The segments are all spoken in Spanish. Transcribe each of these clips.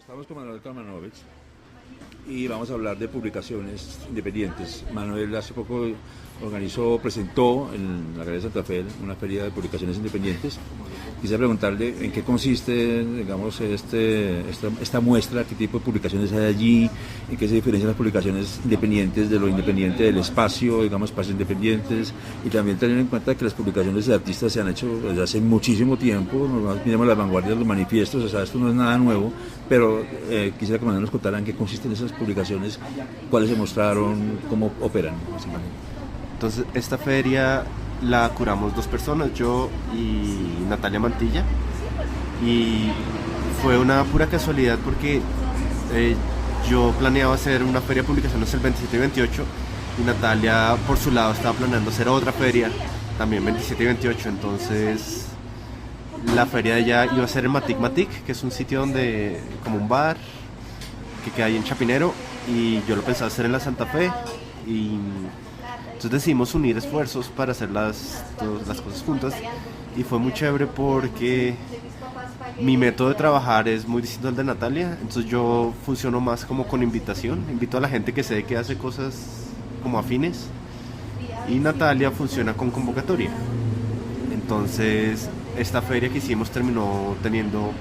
Estamos con Manuel Kalmanovich y vamos a hablar de publicaciones independientes. Manuel hace poco presentó en la Galería Santa Fe una feria de publicaciones independientes. Quisiera preguntarle en qué consiste, digamos, esta muestra, qué tipo de publicaciones hay allí, en qué se diferencian las publicaciones independientes de lo independiente del espacio, digamos, espacios independientes, y también tener en cuenta que las publicaciones de artistas se han hecho desde hace muchísimo tiempo. Miremos las vanguardias, los manifiestos, o sea, esto no es nada nuevo, pero quisiera que Manuel nos contara en qué consisten esas publicaciones, cuáles se mostraron, cómo operan, básicamente. Entonces, esta feria la curamos dos personas, yo y Natalia Mantilla, y fue una pura casualidad porque yo planeaba hacer una feria de publicaciones el 27 y 28 y Natalia por su lado estaba planeando hacer otra feria también 27 y 28. Entonces la feria de ella iba a ser en Matic Matic, que es un sitio donde, como un bar que queda ahí en Chapinero, y yo lo pensaba hacer en la Santa Fe, y entonces decidimos unir esfuerzos para hacer todas las cosas juntas, y fue muy chévere porque mi método de trabajar es muy distinto al de Natalia. Entonces yo funciono más como con invitación, invito a la gente que sé que hace cosas como afines, y Natalia funciona con convocatoria. Entonces esta feria que hicimos terminó teniendo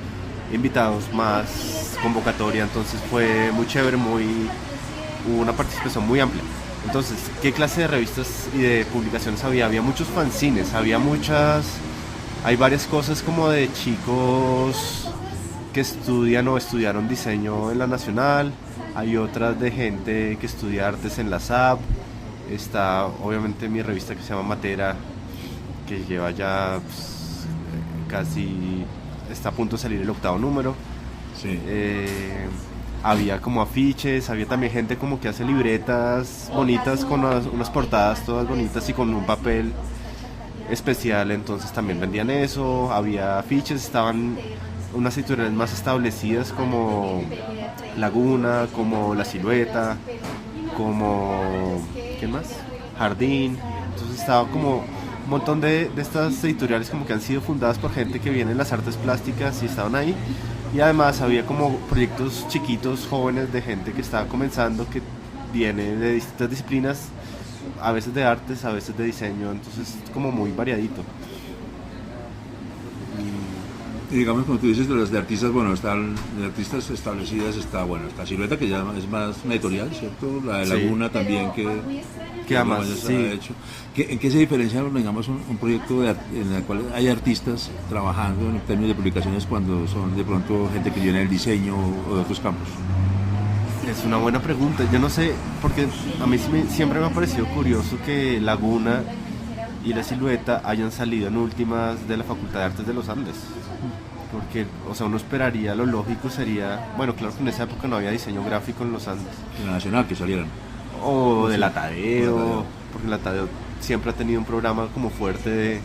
invitados más convocatoria, entonces fue muy chévere, hubo una participación muy amplia. Entonces, ¿qué clase de revistas y de publicaciones había? Había muchos fanzines, hay varias cosas como de chicos que estudian o estudiaron diseño en la Nacional, hay otras de gente que estudia artes en la SAP, está obviamente mi revista que se llama Matera, que lleva ya casi, está a punto de salir el 8º número. Sí. Había como afiches, había también gente como que hace libretas bonitas con unas portadas todas bonitas y con un papel especial, entonces también vendían eso. Había afiches, estaban unas editoriales más establecidas como Laguna, como La Silueta, como ¿qué más? Jardín. Entonces estaba como un montón de estas editoriales como que han sido fundadas por gente que viene de las artes plásticas y estaban ahí. Y además había como proyectos chiquitos, jóvenes, de gente que estaba comenzando, que viene de distintas disciplinas, a veces de artes, a veces de diseño, entonces como muy variadito. Y digamos, como tú dices, de las de artistas, bueno, están de artistas establecidas, está Silueta, que ya es más una editorial, ¿cierto? La de Laguna, sí, también, que además sí. Ha hecho. ¿En qué se diferencia, digamos, un proyecto en el cual hay artistas trabajando en términos de publicaciones cuando son de pronto gente que viene del diseño o de otros campos? Es una buena pregunta, yo no sé, porque a mí siempre me ha parecido curioso que Laguna y La Silueta hayan salido en últimas de la Facultad de Artes de los Andes. Porque, o sea, uno esperaría, lo lógico sería, bueno, claro que en esa época no había diseño gráfico en los Andes. En la Nacional, que salieran. O de la Tadeo, porque la Tadeo siempre ha tenido un programa como fuerte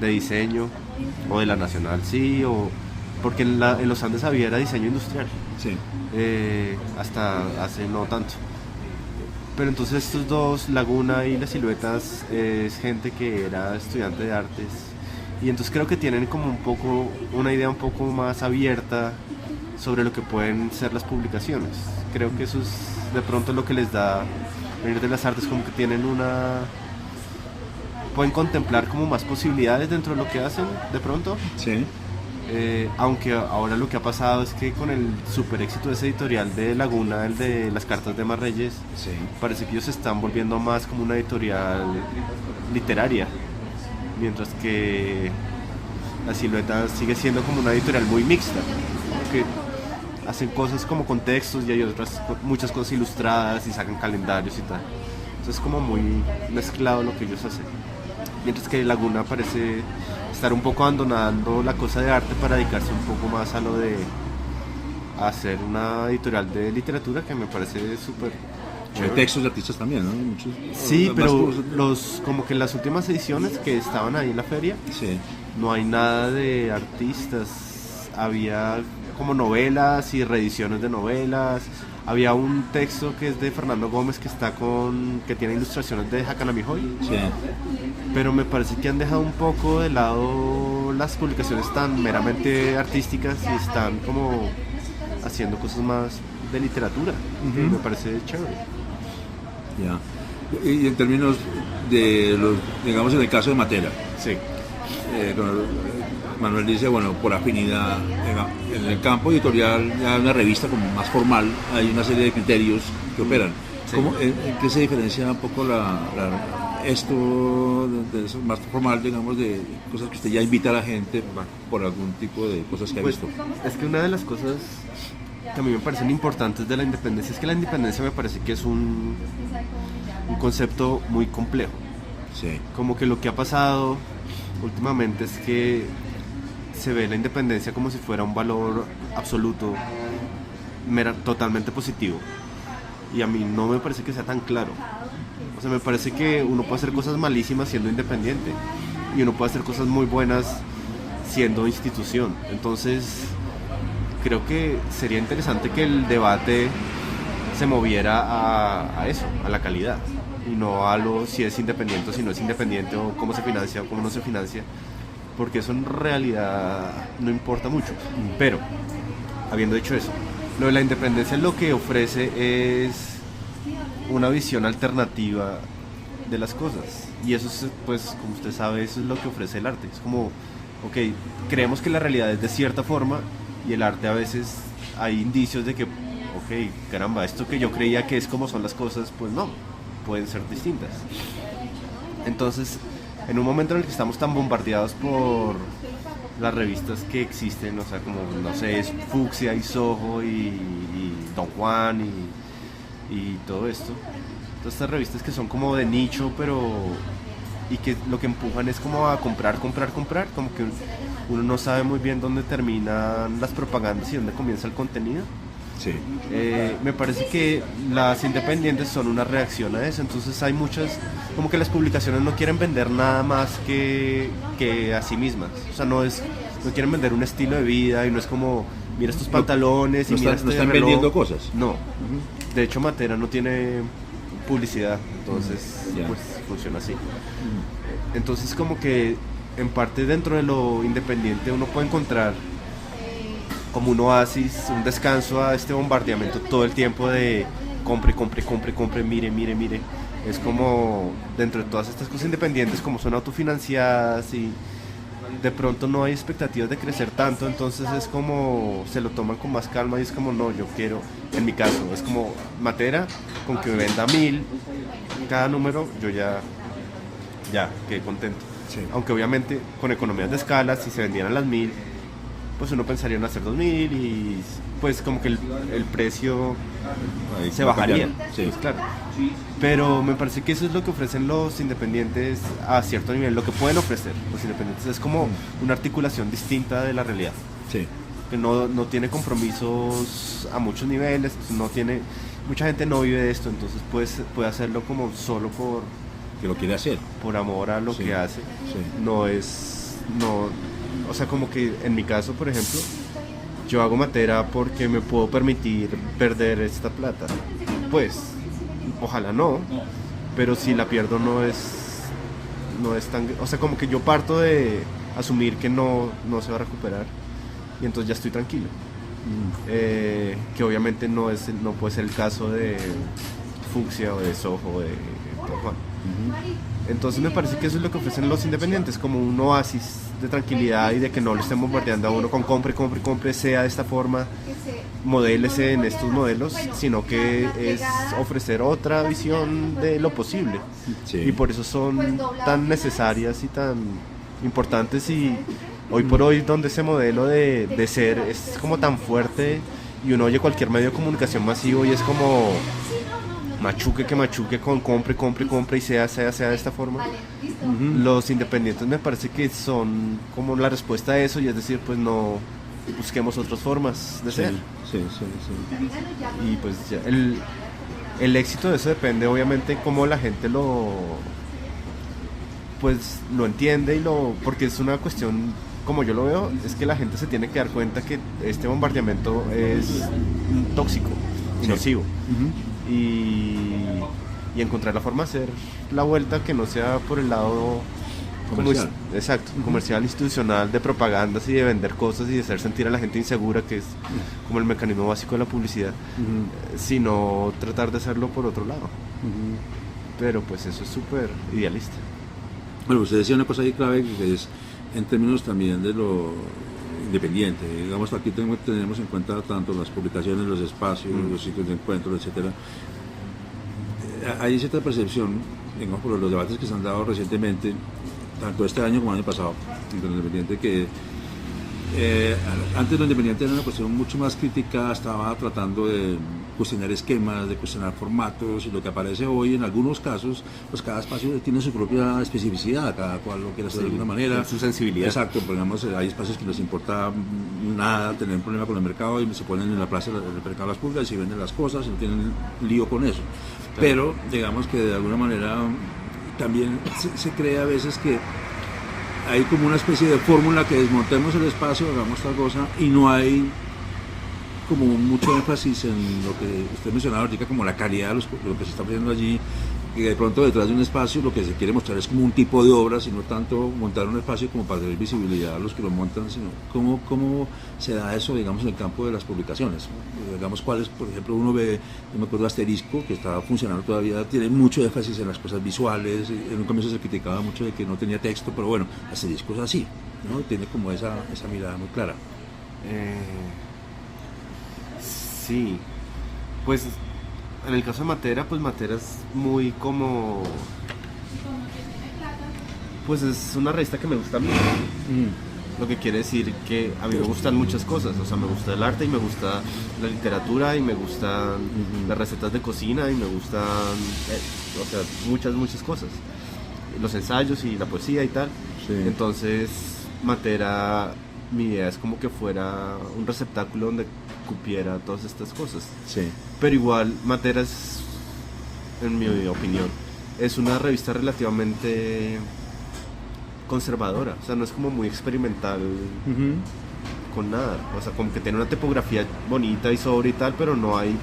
de diseño, o de la Nacional, sí, o porque en los Andes era diseño industrial, sí. Hasta hace no tanto. Pero entonces estos dos, Laguna y Las Siluetas, es gente que era estudiante de artes, y entonces creo que tienen como una idea un poco más abierta sobre lo que pueden ser las publicaciones. Creo que eso es de pronto lo que les da venir de las artes, como que pueden contemplar como más posibilidades dentro de lo que hacen de pronto. Sí. Aunque ahora lo que ha pasado es que con el super éxito de ese editorial de Laguna, el de las cartas de Marreyes, sí, parece que ellos se están volviendo más como una editorial literaria, mientras que La Silueta sigue siendo como una editorial muy mixta, que hacen cosas como con textos y hay muchas cosas ilustradas y sacan calendarios y tal. Entonces es como muy mezclado lo que ellos hacen, mientras que Laguna parece estar un poco abandonando la cosa de arte para dedicarse un poco más a lo de hacer una editorial de literatura, que me parece súper Hay textos de artistas también, ¿no? Muchos, sí, pero como que en las últimas ediciones que estaban ahí en la feria, sí, no hay nada de artistas. Había como novelas y reediciones de novelas. Había un texto que es de Fernando Gómez que tiene ilustraciones de Hakanami Hoy. sí. Pero me parece que han dejado un poco de lado las publicaciones tan meramente artísticas y están como haciendo cosas más de literatura. Me parece chévere. Ya. Y en términos de los, digamos en el caso de Matera, Sí. cuando Manuel dice, bueno, por afinidad, en el campo editorial, ya una revista como más formal, hay una serie de criterios que operan. Sí. ¿En qué se diferencia un poco esto de eso más formal, digamos, de cosas que usted ya invita a la gente por algún tipo de cosas que ha Pues, visto? es que una de las cosas que a mí me parecen importantes de la independencia es que la independencia me parece que es un concepto muy complejo. Sí. Como que lo que ha pasado últimamente es que se ve la independencia como si fuera un valor absoluto, totalmente positivo. Y a mí no me parece que sea tan claro. O sea, me parece que uno puede hacer cosas malísimas siendo independiente y uno puede hacer cosas muy buenas siendo institución. Entonces, creo que sería interesante que el debate se moviera a eso, a la calidad, y no a lo si es independiente o si no es independiente, o cómo se financia o cómo no se financia, porque eso en realidad no importa mucho. Pero, habiendo dicho eso, lo de la independencia lo que ofrece es una visión alternativa de las cosas, y eso es, pues, como usted sabe, eso es lo que ofrece el arte. Es como, ok, creemos que la realidad es de cierta forma, y el arte a veces hay indicios de que, ok, caramba, esto que yo creía que es como son las cosas, pues no, pueden ser distintas. Entonces, en un momento en el que estamos tan bombardeados por las revistas que existen, o sea, como, no sé, es Fucsia y Soho y Don Juan y todo esto, todas estas revistas que son como de nicho, pero y que lo que empujan es como a comprar, como que uno no sabe muy bien dónde terminan las propagandas y dónde comienza el contenido. Sí. Me parece que las independientes son una reacción a eso. Entonces hay muchas, como que las publicaciones no quieren vender nada más que a sí mismas. O sea, no quieren vender un estilo de vida, y no es como, mira estos pantalones y mira este no están reloj. vendiendo cosas. No. De hecho, Matera no tiene publicidad, entonces pues funciona así. Entonces, como que en parte dentro de lo independiente uno puede encontrar como un oasis, un descanso a este bombardeamiento todo el tiempo de compre, mire. Es como, dentro de todas estas cosas independientes, como son autofinanciadas y de pronto no hay expectativas de crecer tanto, entonces es como, se lo toman con más calma y es como, no, yo quiero, en mi caso, es como Matera, con que me venda 1000 cada número, yo ya quedé contento. Sí. Aunque obviamente con economías de escala, si se vendieran las 1000, pues uno pensaría en hacer 2000 y pues como que el precio Ahí se va bajaría. cambiando. Sí. Pues claro. Pero me parece que eso es lo que ofrecen los independientes a cierto nivel, lo que pueden ofrecer los independientes es como una articulación distinta de la realidad, Sí. que no tiene compromisos a muchos niveles, mucha gente no vive de esto, entonces puede hacerlo como solo Que lo quiere hacer. por amor a lo Sí. que hace. Sí. O sea, como que en mi caso, por ejemplo, yo hago Matera porque me puedo permitir perder esta plata. Pues, ojalá no, pero si la pierdo no es tan... O sea, como que yo parto de asumir que no se va a recuperar y entonces ya estoy tranquilo. Que obviamente no puede ser el caso de Fucsia o de Soho o de Don Juan. Entonces me parece que eso es lo que ofrecen los independientes, como un oasis de tranquilidad y de que no lo estén bombardeando a uno con compre, sea de esta forma, modélese en estos modelos, sino que es ofrecer otra visión de lo posible. Sí. Y por eso son tan necesarias y tan importantes, y hoy por hoy donde ese modelo de ser es como tan fuerte y uno oye cualquier medio de comunicación masivo y es como machuque con compre y sea de esta forma. Los independientes me parece que son como la respuesta a eso, y es decir, pues no busquemos otras formas de ser. Sí. Y pues ya, el éxito de eso depende obviamente cómo la gente lo entiende porque es una cuestión, como yo lo veo, es que la gente se tiene que dar cuenta que este bombardeamiento es tóxico y nocivo. Y encontrar la forma de hacer la vuelta que no sea por el lado Comercial. Exacto, comercial, institucional, de propagandas y de vender cosas y de hacer sentir a la gente insegura, que es como el mecanismo básico de la publicidad, sino tratar de hacerlo por otro lado. Pero pues eso es súper idealista. Bueno, usted decía una cosa ahí clave que es en términos también de lo independiente. Digamos, aquí tenemos en cuenta tanto las publicaciones, los espacios, los sitios de encuentro, etcétera. Hay cierta percepción, digamos, por los debates que se han dado recientemente, tanto este año como el año pasado, entre lo independiente, que antes lo independiente era una cuestión mucho más crítica, estaba tratando de cuestionar esquemas, de cuestionar formatos, y lo que aparece hoy en algunos casos, pues cada espacio tiene su propia especificidad, cada cual lo quiere hacer de alguna manera. Su sensibilidad. Exacto, digamos, hay espacios que no les importa nada tener un problema con el mercado y se ponen en la plaza del mercado de las pulgas y venden las cosas y no tienen lío con eso. Pero digamos que de alguna manera también se cree a veces que hay como una especie de fórmula que desmontemos el espacio, hagamos tal cosa, y no hay como mucho énfasis en lo que usted mencionaba ahorita, como la calidad de lo que se está haciendo allí, y de pronto detrás de un espacio lo que se quiere mostrar es como un tipo de obra, sino tanto montar un espacio como para tener visibilidad a los que lo montan, sino cómo se da eso, digamos, en el campo de las publicaciones. Digamos, cuáles, por ejemplo, uno ve, yo me acuerdo de Asterisco, que está funcionando todavía, tiene mucho énfasis en las cosas visuales, en un comienzo se criticaba mucho de que no tenía texto, pero bueno, Asterisco es así, ¿no? Tiene como esa mirada muy clara. Sí, pues en el caso de Matera, pues Matera es muy como... Pues es una revista que me gusta a mí. Lo que quiere decir que a mí me gustan muchas cosas. O sea, me gusta el arte y me gusta la literatura y me gustan las recetas de cocina y me gustan, o sea, muchas cosas. Los ensayos y la poesía y tal. Sí. Entonces, Matera, mi idea es como que fuera un receptáculo donde cupiera todas estas cosas. Sí. Pero igual, Matera es, en mi opinión, es una revista relativamente conservadora. O sea, no es como muy experimental con nada. O sea, como que tiene una tipografía bonita y sobria y tal, pero no hay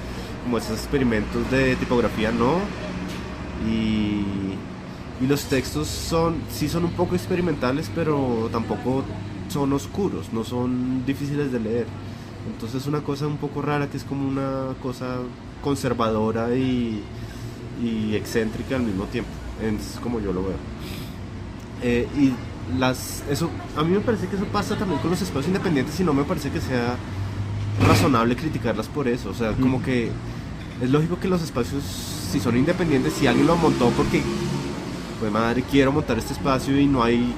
como esos experimentos de tipografía, no. Y los textos sí son un poco experimentales, pero tampoco son oscuros, no son difíciles de leer. Entonces es una cosa un poco rara, que es como una cosa conservadora y excéntrica al mismo tiempo. Es como yo lo veo. Eso, a mí me parece que eso pasa también con los espacios independientes, y no me parece que sea razonable criticarlas por eso. O sea, como que es lógico que los espacios, si son independientes, si alguien lo montó porque, pues madre, quiero montar este espacio y no hay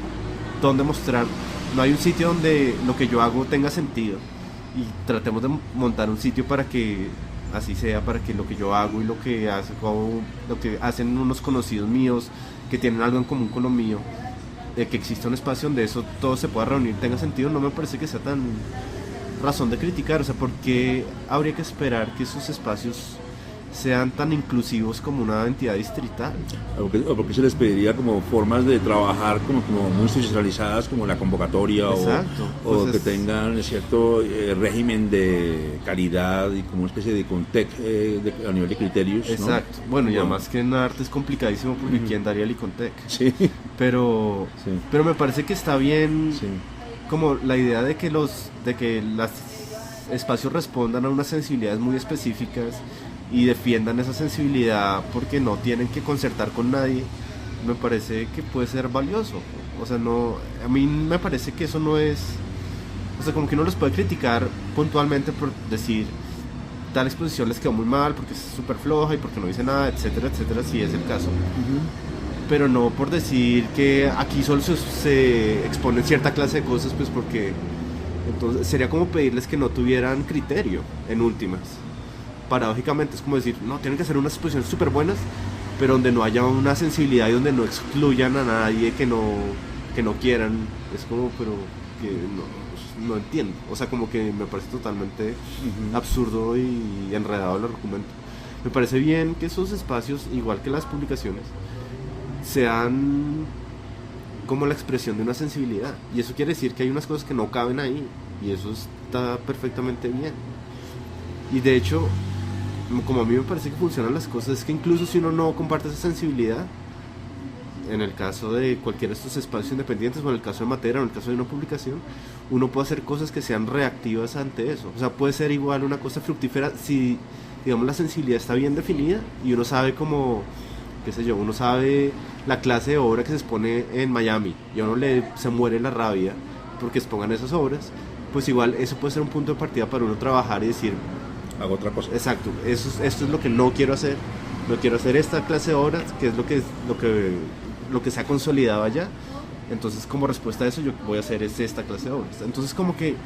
donde mostrar, no hay un sitio donde lo que yo hago tenga sentido, y tratemos de montar un sitio para que así sea, para que lo que yo hago y lo que hacen unos conocidos míos que tienen algo en común con lo mío, que exista un espacio donde eso todo se pueda reunir, tenga sentido. No me parece que sea tan razón de criticar. O sea, ¿por qué habría que esperar que esos espacios sean tan inclusivos como una entidad distrital? O porque se les pediría como formas de trabajar como muy institucionalizadas, como la convocatoria. Exacto, o que tengan cierto régimen de calidad y como una especie de Icontec a nivel de criterios. Exacto, ¿no? Bueno, y además que en arte es complicadísimo porque ¿quién daría el Icontec? Sí. Pero me parece que está bien, sí, como la idea de que los espacios respondan a unas sensibilidades muy específicas y defiendan esa sensibilidad porque no tienen que concertar con nadie. Me parece que puede ser valioso. O sea, no, a mí me parece que eso no es, o sea, como que uno los puede criticar puntualmente por decir tal exposición les quedó muy mal porque es súper floja y porque no dice nada, etcétera, etcétera, si es el caso. Pero no por decir que aquí solo se exponen cierta clase de cosas, pues porque entonces sería como pedirles que no tuvieran criterio, en últimas. Paradójicamente es como decir, no, tienen que hacer unas exposiciones súper buenas, pero donde no haya una sensibilidad y donde no excluyan a nadie que no quieran. Es como, pero que no entiendo. O sea, como que me parece totalmente absurdo y enredado el argumento. Me parece bien que esos espacios, igual que las publicaciones, sean como la expresión de una sensibilidad, y eso quiere decir que hay unas cosas que no caben ahí, y eso está perfectamente bien. Y de hecho, como a mí me parece que funcionan las cosas, es que incluso si uno no comparte esa sensibilidad, en el caso de cualquiera de estos espacios independientes, o en el caso de Matera, o en el caso de una publicación, uno puede hacer cosas que sean reactivas ante eso. O sea, puede ser igual una cosa fructífera si, digamos, la sensibilidad está bien definida y uno sabe como, qué sé yo, uno sabe la clase de obra que se expone en Miami y a uno se muere la rabia porque expongan esas obras, pues igual eso puede ser un punto de partida para uno trabajar y decir, hago otra cosa. exacto, esto es lo que no quiero hacer. No quiero hacer esta clase de obras, que es lo que se ha consolidado allá. Entonces, como respuesta a eso, yo voy a hacer esta clase de obras. Entonces, como que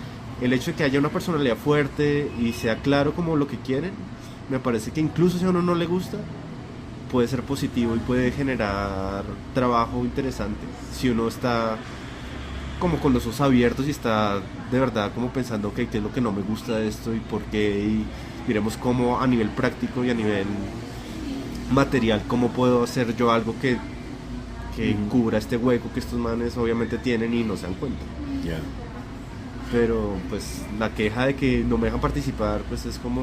el hecho de que haya una personalidad fuerte y sea claro como lo que quieren, me parece que incluso si a uno no le gusta, puede ser positivo y puede generar trabajo interesante. Si uno está como con los ojos abiertos y está de verdad como pensando, ok, ¿qué es lo que no me gusta de esto y por qué? Y miremos cómo a nivel práctico y a nivel material, cómo puedo hacer yo algo que cubra este hueco que estos manes obviamente tienen y no se dan cuenta. Yeah. Pero pues la queja de que no me dejan participar, pues es como,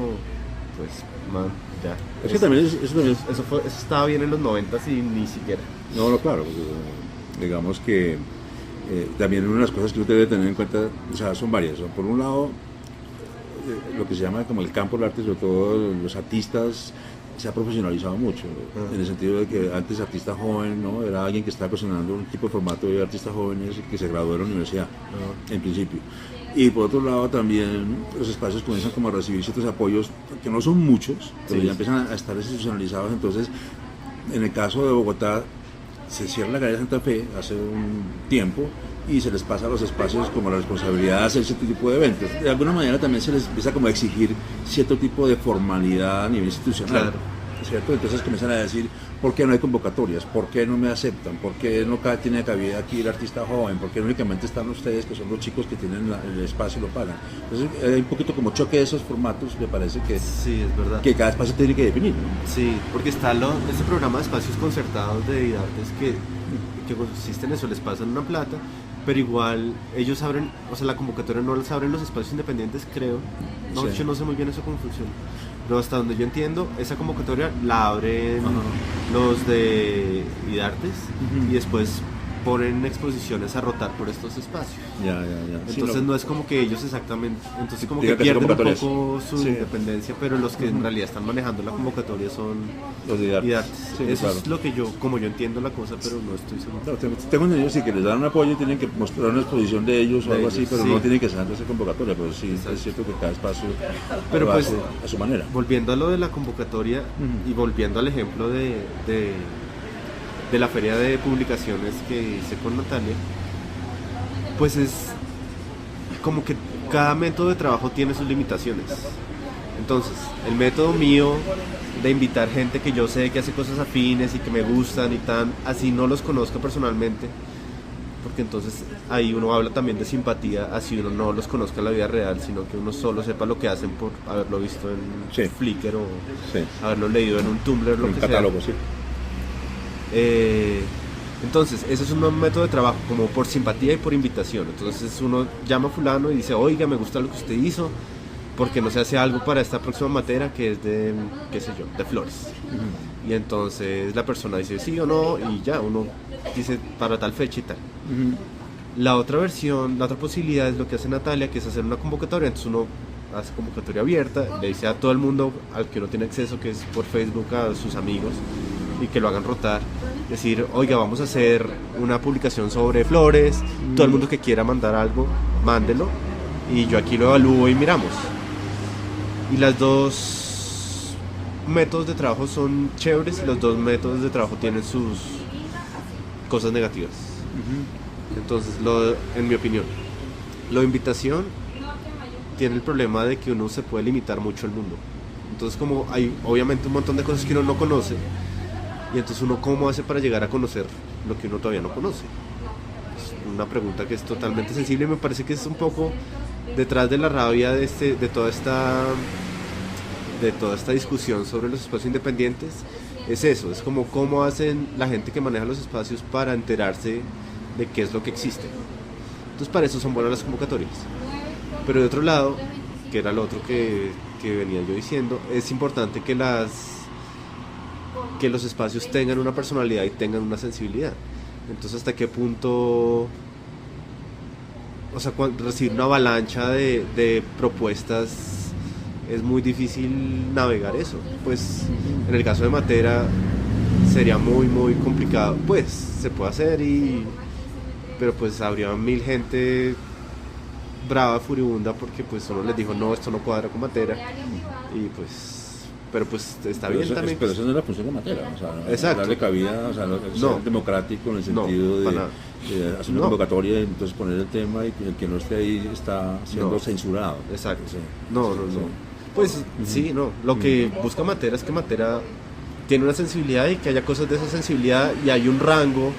pues man, ya. Es que también eso estaba bien en los 90s y ni siquiera. No, claro, digamos que también una de las cosas que usted debe tener en cuenta, o sea, son varias. Por un lado, lo que se llama como el campo del arte, sobre todo los artistas, se ha profesionalizado mucho, en el sentido de que antes artista joven, ¿no? Era alguien que estaba cocinando un tipo de formato de artistas jóvenes que se graduó de la universidad, en principio. Y por otro lado también los espacios comienzan como a recibir ciertos apoyos, que no son muchos, pero ya empiezan a estar institucionalizados. Entonces, en el caso de Bogotá, se cierra la Galería Santa Fe hace un tiempo y se les pasa a los espacios como la responsabilidad de hacer cierto tipo de eventos. De alguna manera también se les empieza como a exigir cierto tipo de formalidad a nivel institucional. Claro. ¿Cierto? Entonces comienzan a decir, ¿por qué no hay convocatorias? ¿Por qué no me aceptan? ¿Por qué no tiene cabida aquí el artista joven? ¿Por qué únicamente están ustedes, que son los chicos que tienen el espacio y lo pagan? Entonces hay un poquito como choque de esos formatos, me parece que, sí, es verdad, que cada espacio tiene que definir, ¿no? Sí, porque está este programa de espacios concertados de Idartes que consiste en eso, les pasan una plata, pero igual ellos abren, o sea, la convocatoria no les abren los espacios independientes, creo. No, sí. Yo no sé muy bien eso cómo funciona. Pero hasta donde yo entiendo, esa convocatoria la abren los de Idartes y después ponen exposiciones a rotar por estos espacios. Ya. Entonces sí, no es como que ellos exactamente, entonces como que pierden un poco su independencia, pero los que en realidad están manejando la convocatoria son los de Idartes. Sí, eso claro. Es lo que como yo entiendo la cosa, pero no estoy seguro. No, tengo entendido sí que les dan un apoyo y tienen que mostrar una exposición de ellos o algo así, pero no tienen que ser esa convocatoria, pero sí es cierto que cada espacio pero lo pues, hace a su manera. Volviendo a lo de la convocatoria y volviendo al ejemplo de la feria de publicaciones que hice con Natalia, pues es como que cada método de trabajo tiene sus limitaciones. Entonces, el método mío de invitar gente que yo sé que hace cosas afines y que me gustan y tan, así no los conozco personalmente, porque entonces ahí uno habla también de simpatía, así uno no los conozca en la vida real, sino que uno solo sepa lo que hacen por haberlo visto en Flickr o haberlo leído en un Tumblr, lo un que catálogo, sea. Sí. Entonces ese es un método de trabajo como por simpatía y por invitación. Entonces uno llama a fulano y dice, oiga, me gusta lo que usted hizo, porque no se hace algo para esta próxima materia que es de, qué sé yo, de flores. Y entonces la persona dice sí o no y ya, uno dice para tal fecha y tal. La otra versión, la otra posibilidad es lo que hace Natalia, que es hacer una convocatoria. Entonces uno hace convocatoria abierta, le dice a todo el mundo al que uno tiene acceso, que es por Facebook, a sus amigos, y que lo hagan rotar, decir, oiga, vamos a hacer una publicación sobre flores, todo el mundo que quiera mandar algo, mándelo, y yo aquí lo evalúo y miramos. Y las dos métodos de trabajo son chéveres y los dos métodos de trabajo tienen sus cosas negativas. Entonces, en mi opinión, la invitación tiene el problema de que uno se puede limitar mucho el mundo. Entonces, como hay obviamente un montón de cosas que uno no conoce, y entonces uno cómo hace para llegar a conocer lo que uno todavía no conoce. Es una pregunta que es totalmente sensible y me parece que es un poco detrás de la rabia de toda esta discusión sobre los espacios independientes. Es eso, es como cómo hacen la gente que maneja los espacios para enterarse de qué es lo que existe. Entonces para eso son buenas las convocatorias. Pero de otro lado, que era lo otro que venía yo diciendo, es importante que los espacios tengan una personalidad y tengan una sensibilidad. Entonces, ¿hasta qué punto? O sea, recibir una avalancha de propuestas es muy difícil navegar eso. Pues en el caso de Matera sería muy muy complicado. Pues se puede hacer pero pues habría 1000 gente brava, furibunda, porque pues uno les dijo no, esto no cuadra con Matera, y pues pero pues está bien también. Pero esa no es la función de Matera, o sea, exacto, darle cabida, o sea, ser democrático en el sentido de hacer una convocatoria, entonces poner el tema, y el que no esté ahí está siendo censurado. Exacto. Sí. No. Pues sí, no. Lo que busca Matera es que Matera tiene una sensibilidad y que haya cosas de esa sensibilidad, y hay un rango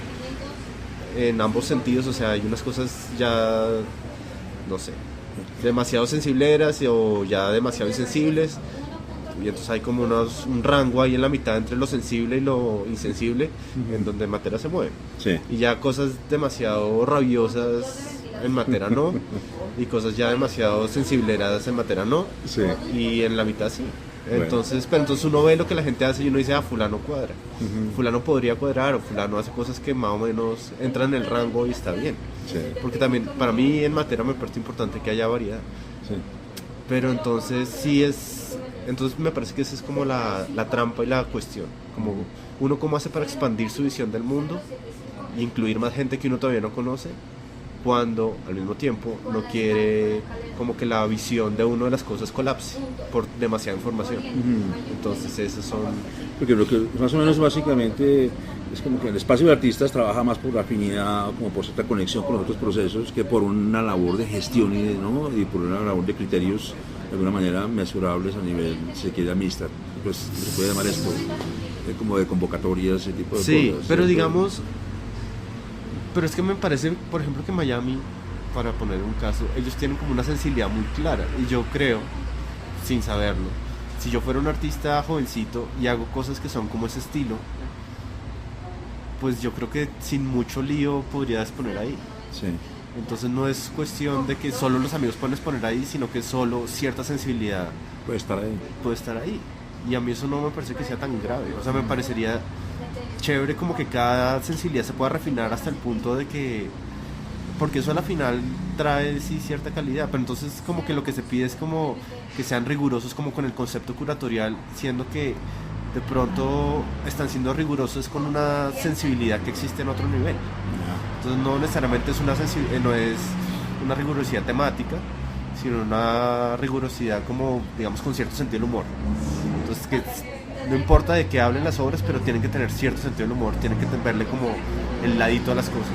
en ambos sentidos. O sea, hay unas cosas ya, no sé, demasiado sensibleras o ya demasiado insensibles, y entonces hay como un rango ahí en la mitad entre lo sensible y lo insensible, en donde Matera se mueve. Sí. Y ya cosas demasiado rabiosas en Matera no, y cosas ya demasiado sensibleras en Matera no, sí. Y en la mitad sí. Entonces, pero entonces uno ve lo que la gente hace y uno dice, fulano cuadra, fulano podría cuadrar, o fulano hace cosas que más o menos entran en el rango y está bien. Sí. Porque también para mí en Matera me parece importante que haya variedad. Sí. Pero entonces entonces me parece que esa es como la trampa y la cuestión, como uno cómo hace para expandir su visión del mundo e incluir más gente que uno todavía no conoce, cuando al mismo tiempo no quiere como que la visión de uno de las cosas colapse por demasiada información. Entonces esos son... Porque lo que más o menos básicamente es como que el espacio de artistas trabaja más por la afinidad, como por cierta conexión con los otros procesos, que por una labor de gestión y por una labor de criterios de alguna manera mesurables a nivel, si se quiere, administrar. Pues se puede llamar esto como de convocatorias, ese tipo de cosas. Sí, pero digamos... Pero es que me parece, por ejemplo, que Miami, para poner un caso, ellos tienen como una sensibilidad muy clara. Y yo creo, sin saberlo, si yo fuera un artista jovencito y hago cosas que son como ese estilo, pues yo creo que sin mucho lío podría exponer ahí. Sí. Entonces no es cuestión de que solo los amigos pueden exponer ahí, sino que solo cierta sensibilidad puede estar ahí. Y a mí eso no me parece que sea tan grave. O sea, me parecería chévere como que cada sensibilidad se pueda refinar hasta el punto de que, porque eso a la final trae sí cierta calidad, pero entonces como que lo que se pide es como que sean rigurosos como con el concepto curatorial, siendo que de pronto están siendo rigurosos con una sensibilidad que existe en otro nivel. Entonces no necesariamente es no es una rigurosidad temática, sino una rigurosidad como, digamos, con cierto sentido del humor. Entonces que no importa de qué hablen las obras, pero tienen que tener cierto sentido del humor, tienen que verle como el ladito a las cosas.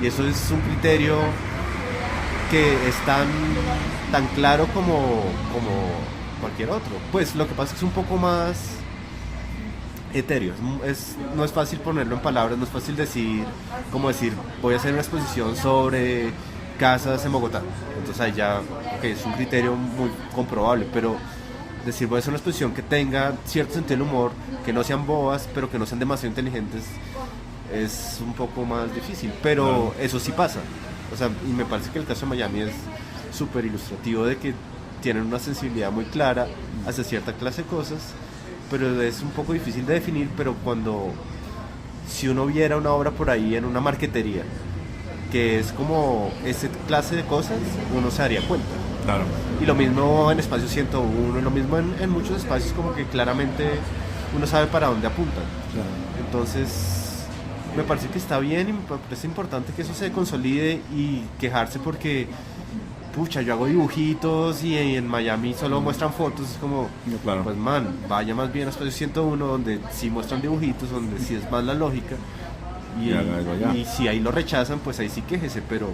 Y eso es un criterio que es tan claro como cualquier otro. Pues lo que pasa es que es un poco más etéreo, no es fácil ponerlo en palabras, no es fácil decir voy a hacer una exposición sobre casas en Bogotá. Entonces ahí ya es un criterio muy comprobable, pero decir voy a hacer una exposición que tenga cierto sentido del humor, que no sean bobas, pero que no sean demasiado inteligentes, es un poco más difícil, pero eso sí pasa. O sea, y me parece que el caso de Miami es súper ilustrativo de que tienen una sensibilidad muy clara hacia cierta clase de cosas, pero es un poco difícil de definir. Pero si uno viera una obra por ahí en una marquetería que es como esa clase de cosas, uno se daría cuenta. Claro. Y lo mismo en Espacio 101, lo mismo en muchos espacios, como que claramente uno sabe para dónde apuntan. Claro. Entonces me parece que está bien, y me parece importante que eso se consolide, y quejarse porque pucha, yo hago dibujitos y en Miami solo muestran fotos, es como, claro, pues vaya más bien a Espacio 101, donde sí muestran dibujitos, donde sí es más la lógica, y si ahí lo rechazan, pues ahí sí quéjese, pero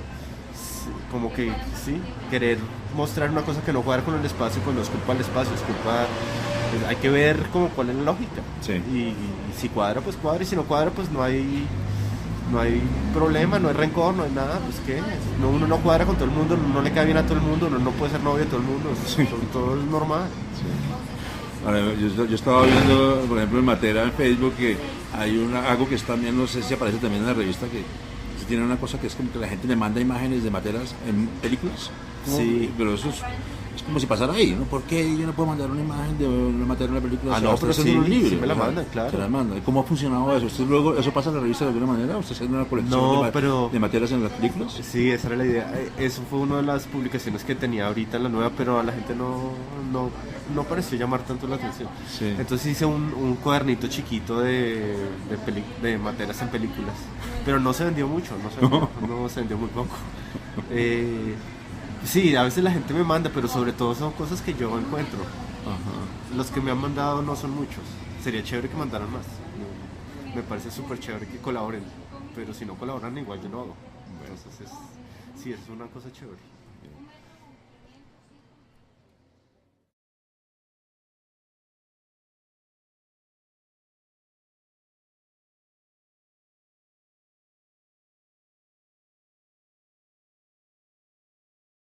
como que sí, querer mostrar una cosa que no cuadra con el espacio, pues no es culpa del espacio, es culpa, pues hay que ver como cuál es la lógica. Sí. Y si cuadra, pues cuadra, y si no cuadra, pues no hay problema, no hay rencor, no hay nada, pues qué, uno no cuadra con todo el mundo, no le cae bien a todo el mundo, uno no puede ser novio de todo el mundo, sí, todo es normal. Sí. Ahora, yo estaba viendo, por ejemplo, en Matera, en Facebook, que hay algo que está también, no sé si aparece también en la revista, que tiene una cosa que es como que la gente le manda imágenes de Materas en películas, ¿no? Sí. Pero eso es como si pasara ahí, ¿no? ¿Por qué yo no puedo mandar una imagen de una materia de una película? Ah, no, pero sí, haciendo un libro. sí me la mandan, claro. Se la mandan. ¿Y cómo ha funcionado eso? ¿Usted luego, eso pasa en la revista de alguna manera? ¿Usted haciendo una colección de materias en las películas? Sí, esa era la idea. Eso fue una de las publicaciones que tenía ahorita en la nueva, pero a la gente no pareció llamar tanto la atención. Sí. Entonces hice un cuadernito chiquito de materias en películas, pero no se vendió mucho, no se vendió muy poco. Sí, a veces la gente me manda, pero sobre todo son cosas que yo encuentro. Ajá. Los que me han mandado no son muchos. Sería chévere que mandaran más. Me parece súper chévere que colaboren, pero si no colaboran igual yo lo hago. Entonces sí, es una cosa chévere.